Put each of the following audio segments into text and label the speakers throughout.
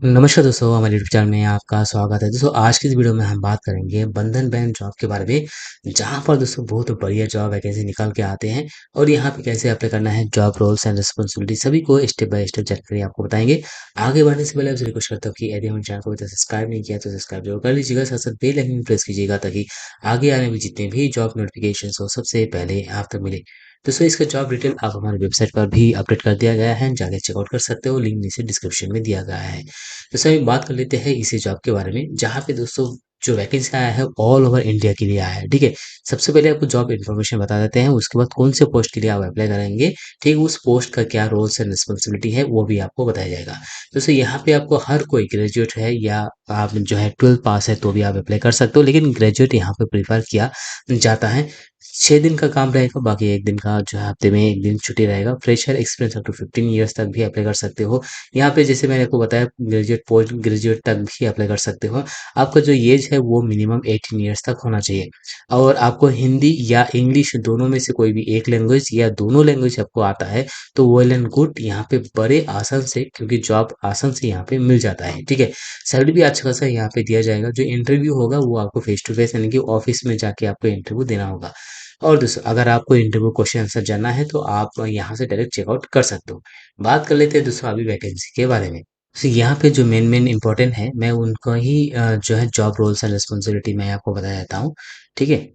Speaker 1: नमस्कार दोस्तों, हमारे यूट्यूब चैनल में आपका स्वागत है। दोस्तों, आज की इस वीडियो में हम बात करेंगे बंधन बैंक जॉब के बारे में, जहाँ पर दोस्तों बहुत बढ़िया जॉब वैकेंसी निकल के आते हैं और यहाँ पे कैसे अप्लाई करना है, जॉब रोल्स एंड रिस्पॉन्सिबिलिटी सभी को स्टेप बाय स्टेप जानकारी आपको बताएंगे। आगे बढ़ने से पहले आपसे रिक्वेस्ट करता हूँ कि यदि हमारे चैनल को अभी तक सब्सक्राइब नहीं किया तो सब्सक्राइब जरूर कर लीजिएगा, साथ साथ बेल आइकन प्रेस कीजिएगा ताकि आगे आने वाले जितने भी जॉब नोटिफिकेशन हो सबसे पहले आप तक मिले। दोस्तों, इसका जॉब डिटेल आप हमारी वेबसाइट पर भी अपडेट कर दिया गया है, जाके चेकआउट कर सकते हो, लिंक नीचे डिस्क्रिप्शन में दिया गया है। दोस्तों, अभी बात कर लेते हैं इसी जॉब के बारे में, जहाँ पे दोस्तों जो वैकेंसी आया है ऑल ओवर इंडिया के लिए आया है। ठीक है, सबसे पहले आपको जॉब इन्फॉर्मेशन बता देते हैं, उसके बाद कौन से पोस्ट के लिए आप अप्लाई करेंगे, ठीक है, उस पोस्ट का क्या रोल्स एंड रिस्पॉन्सिबिलिटी है वो भी आपको बताया जाएगा। दोस्तों, यहाँ पे आपको हर कोई ग्रेजुएट है या आप जो है 12 पास है तो भी आप अप्लाई कर सकते हो, लेकिन ग्रेजुएट यहाँ पे प्रीफर किया जाता है। 6 दिन का काम रहेगा, बाकी एक दिन का जो है हफ्ते में एक दिन छुट्टी रहेगा। Fresher experience up to 15 years तक भी अप्लाई कर सकते हो। यहाँ पे जैसे मैंने आपको बताया, ग्रेजुएट पोस्ट ग्रेजुएट तक भी अप्लाई कर सकते हो। आपका जो एज है वो मिनिमम 18 ईयर्स तक होना चाहिए और आपको हिंदी या इंग्लिश दोनों में से कोई भी एक लैंग्वेज या दोनों लैंग्वेज आपको आता है तो वेल एंड गुड। यहाँ पे बड़े आसान से, क्योंकि जॉब आसान से यहाँ पे मिल जाता है। ठीक है, सैलरी भी अच्छा खासा यहाँ पे दिया जाएगा। जो इंटरव्यू होगा वो आपको फेस टू फेस यानी कि ऑफिस में जाके आपको इंटरव्यू देना होगा। और दोस्तों, अगर आपको इंटरव्यू क्वेश्चन आंसर जानना है तो आप यहाँ से डायरेक्ट चेकआउट कर सकते हो। बात कर लेते हैं दोस्तों अभी वैकेंसी के बारे में। तो यहाँ पे जो मेन मेन इंपॉर्टेंट है, मैं उनका ही जो है जॉब रोल्स एंड रिस्पॉन्सिबिलिटी मैं आपको बता देता हूँ। ठीक है,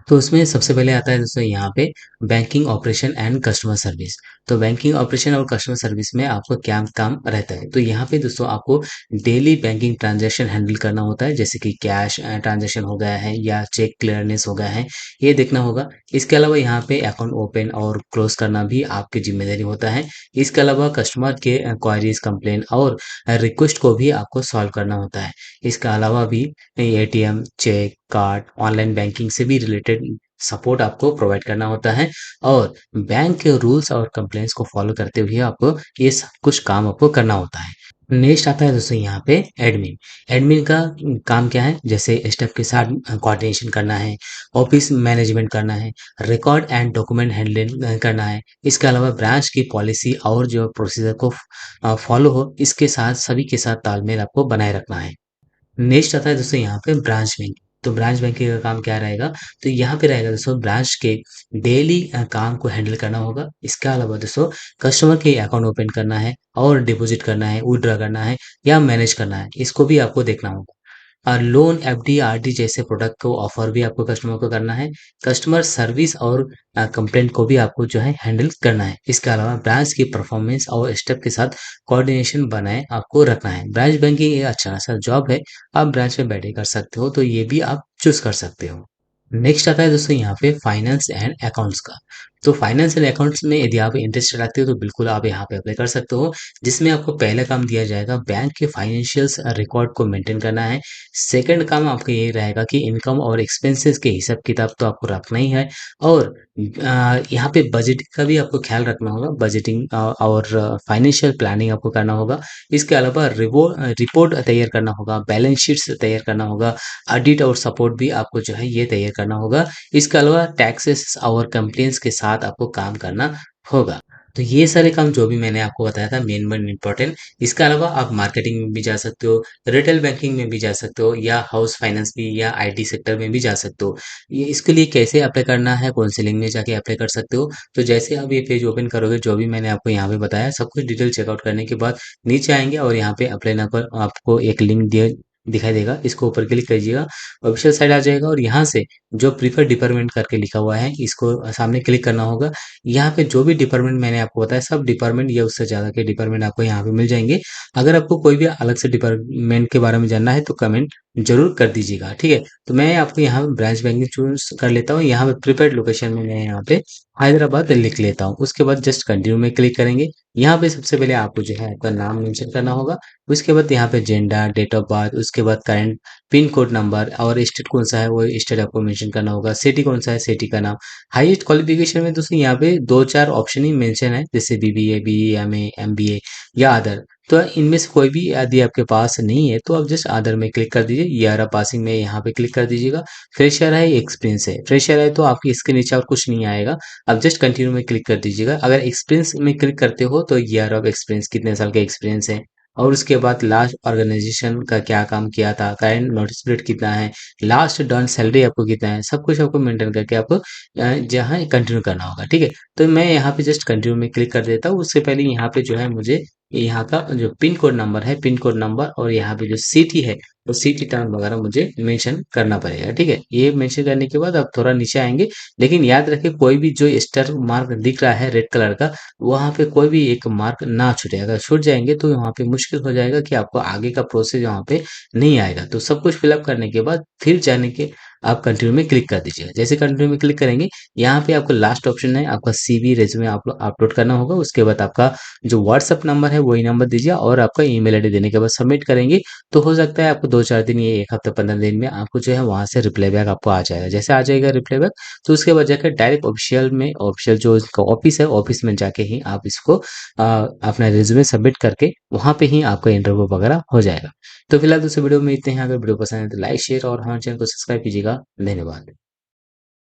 Speaker 1: तो उसमें सबसे पहले आता है दोस्तों यहाँ पे banking operation and customer service. तो बैंकिंग ऑपरेशन और कस्टमर सर्विस में आपको क्या काम रहता है, तो यहाँ पे दोस्तों आपको डेली बैंकिंग ट्रांजैक्शन हैंडल करना होता है, जैसे कि कैश ट्रांजैक्शन हो गया है या चेक क्लियरनेस हो गया है, ये देखना होगा। इसके अलावा यहाँ पे अकाउंट ओपन और क्लोज करना भी आपकी जिम्मेदारी होता है। इसके अलावा कस्टमर के क्वायरीज, कंप्लेन और रिक्वेस्ट को भी आपको सॉल्व करना होता है। इसके अलावा भी ATM, cheque, card, online banking से भी रिलेटेड सपोर्ट आपको प्रोवाइड करना होता है और बैंक के रूल्स और कंप्लेंट्स को फॉलो करते हुए आपको ये सब कुछ काम आपको करना होता है। नेक्स्ट आता है दोस्तों यहाँ पे एडमिन। एडमिन का काम क्या है, जैसे स्टाफ के साथ कोऑर्डिनेशन करना है, ऑफिस मैनेजमेंट करना है, रिकॉर्ड एंड डॉक्यूमेंट हैंडलिंग करना है। इसके अलावा ब्रांच की पॉलिसी और जो प्रोसीजर को फॉलो हो, इसके साथ सभी के साथ तालमेल आपको बनाए रखना है। नेक्स्ट आता है दोस्तों यहाँ पे ब्रांच बैंक। तो ब्रांच बैंकिंग का काम क्या रहेगा, तो यहाँ पे रहेगा दोस्तों ब्रांच के डेली काम को हैंडल करना होगा। इसके अलावा दोस्तों कस्टमर के अकाउंट ओपन करना है और डिपॉजिट करना है, विड्रॉ करना है या मैनेज करना है, इसको भी आपको देखना होगा। और लोन, एफडी, आरडी जैसे प्रोडक्ट को ऑफर भी आपको कस्टमर को करना है। कस्टमर सर्विस और कंप्लेंट को भी आपको जो है हैंडल करना है। इसके अलावा ब्रांच की परफॉर्मेंस और स्टेप के साथ कोऑर्डिनेशन बनाए आपको रखना है। ब्रांच बैंकिंग एक अच्छा खासा जॉब है, आप ब्रांच में बैठे कर सकते हो, तो ये भी आप चूज कर सकते हो। नेक्स्ट आता है दोस्तों यहाँ पे फाइनेंस एंड अकाउंट्स का। तो फाइनेंस एंड अकाउंट्स में यदि आप इंटरेस्ट रखते हो तो बिल्कुल आप यहाँ पे अप्लाई कर सकते हो, जिसमें आपको पहला काम दिया जाएगा बैंक के फाइनेंशियल्स रिकॉर्ड को मेंटेन करना है। सेकंड काम आपका ये रहेगा कि इनकम और एक्सपेंसेस के हिसाब किताब तो आपको रखना ही है और यहाँ पे बजट का भी आपको ख्याल रखना होगा। बजटिंग और फाइनेंशियल प्लानिंग आपको करना होगा। इसके अलावा रिपोर्ट तैयार करना होगा, बैलेंस शीट्स तैयार करना होगा, ऑडिट और सपोर्ट भी आपको जो है ये तैयार करना होगा। इसके अलावा टैक्सेस और कंप्लेंट्स के साथ आपको काम करना होगा। तो ये सारे काम जो भी मैंने आपको बताया था मेन मेन इंपॉर्टेंट। इसके अलावा आप मार्केटिंग में भी जा सकते हो, रिटेल बैंकिंग में भी जा सकते हो या हाउस फाइनेंस भी या आईटी सेक्टर में भी जा सकते हो। ये इसके लिए कैसे अप्लाई करना है, कौन से लिंक में जाके अप्लाई कर सकते हो, तो जैसे आप ये पेज ओपन करोगे, जो भी मैंने आपको यहाँ पे बताया सब कुछ डिटेल चेकआउट करने के बाद नीचे आएंगे और यहाँ पे अप्लाई नाउ पर आपको एक लिंक दिया दिखाई देगा, इसको ऊपर क्लिक कीजिएगा, ऑफिशियल साइट आ जाएगा और यहाँ से जो प्रीफर डिपार्टमेंट करके लिखा हुआ है इसको सामने क्लिक करना होगा। यहाँ पे जो भी डिपार्टमेंट मैंने आपको बताया सब डिपार्टमेंट या उससे ज़्यादा के डिपार्टमेंट आपको यहाँ पे मिल जाएंगे। अगर आपको कोई भी अलग से डिपार्टमेंट के बारे में जानना है तो कमेंट जरूर कर दीजिएगा। ठीक है, तो मैं आपको यहाँ पे ब्रांच बैंकिंग चूज कर लेता हूँ। यहाँ पे प्रीपेड लोकेशन में मैं यहाँ पे हैदराबाद लिख लेता हूँ। उसके बाद जस्ट कंटिन्यू में क्लिक करेंगे। यहाँ पे सबसे पहले आपको जो है आपका नाम मेंशन करना होगा। उसके बाद यहाँ पे जेंडर, डेट ऑफ बर्थ, उसके बाद करंट पिन कोड नंबर और स्टेट कौन सा है वो स्टेट आपको मेंशन करना होगा। सिटी कौन सा है, सिटी का नाम। हाईएस्ट क्वालिफिकेशन में दोस्तों यहाँ पे दो चार ऑप्शन ही मेंशन है, जैसे बीबीए, बीई, एमए, एमबीए या अदर। तो इनमें से कोई भी यदि आपके पास नहीं है तो आप जस्ट अदर में क्लिक कर दीजिए। ईयर ऑफ पासिंग में यहाँ पे क्लिक कर दीजिएगा। फ्रेशर है, एक्सपीरियंस है। फ्रेशर है तो आपकी इसके नीचे और कुछ नहीं आएगा, आप जस्ट कंटिन्यू में क्लिक कर दीजिएगा। अगर एक्सपीरियंस में क्लिक करते हो तो ईयर ऑफ एक्सपीरियंस, कितने साल का एक्सपीरियंस है और उसके बाद लास्ट ऑर्गेनाइजेशन का क्या काम किया था, करंट नोटिस पीरियड कितना है, लास्ट डन सैलरी आपको कितना है, सब कुछ आपको मेंटेन करके आपको जहाँ कंटिन्यू करना होगा, ठीक है। तो मैं यहाँ पे जस्ट कंटिन्यू में क्लिक कर देता हूँ। उससे पहले यहाँ पे जो है मुझे यहाँ का जो पिन कोड नंबर है, पिन कोड नंबर और यहाँ पे जो सिटी है, तो सिटी टाउन वगैरह मुझे मेंशन करना पड़ेगा, ठीक है। ये मेंशन करने के बाद आप थोड़ा नीचे आएंगे, लेकिन याद रखें कोई भी जो स्टार मार्क दिख रहा है रेड कलर का, वहाँ पे कोई भी एक मार्क ना छूटे। अगर छूट जाएंगे तो वहाँ पे मुश्किल हो जाएगा कि आपको आगे का प्रोसेस वहाँ पे नहीं आएगा। तो सब कुछ फिलअप करने के बाद फिर जाने के आप कंटिन्यू में क्लिक कर दीजिएगा। जैसे कंटिन्यू में क्लिक करेंगे, यहाँ पे आपको लास्ट ऑप्शन है, आपका सीवी रेज्यूमे आप अपलोड करना होगा। उसके बाद आपका जो व्हाट्सअप नंबर है वही नंबर दीजिए और आपका ईमेल आईडी देने के बाद सबमिट करेंगे, तो हो सकता है आपको 2-4 दिन, ये 1 हफ्ता 15 दिन में आपको जो है वहाँ से रिप्लाई बैक आपको आ जाएगा। जैसे आ जाएगा रिप्लाई बैक, तो उसके बाद जाकर डायरेक्ट ऑफिशियल जो इसका ऑफिस है, ऑफिस में जाके ही आप इसको अपना रिज्यूमे सबमिट करके वहाँ पे ही आपका इंटरव्यू वगैरह हो जाएगा। तो फिलहाल दूसरे वीडियो में इतने हैं। अगर वीडियो पसंद है तो लाइक शेयर और हमारे चैनल को सब्सक्राइब कीजिएगा। धन्यवाद।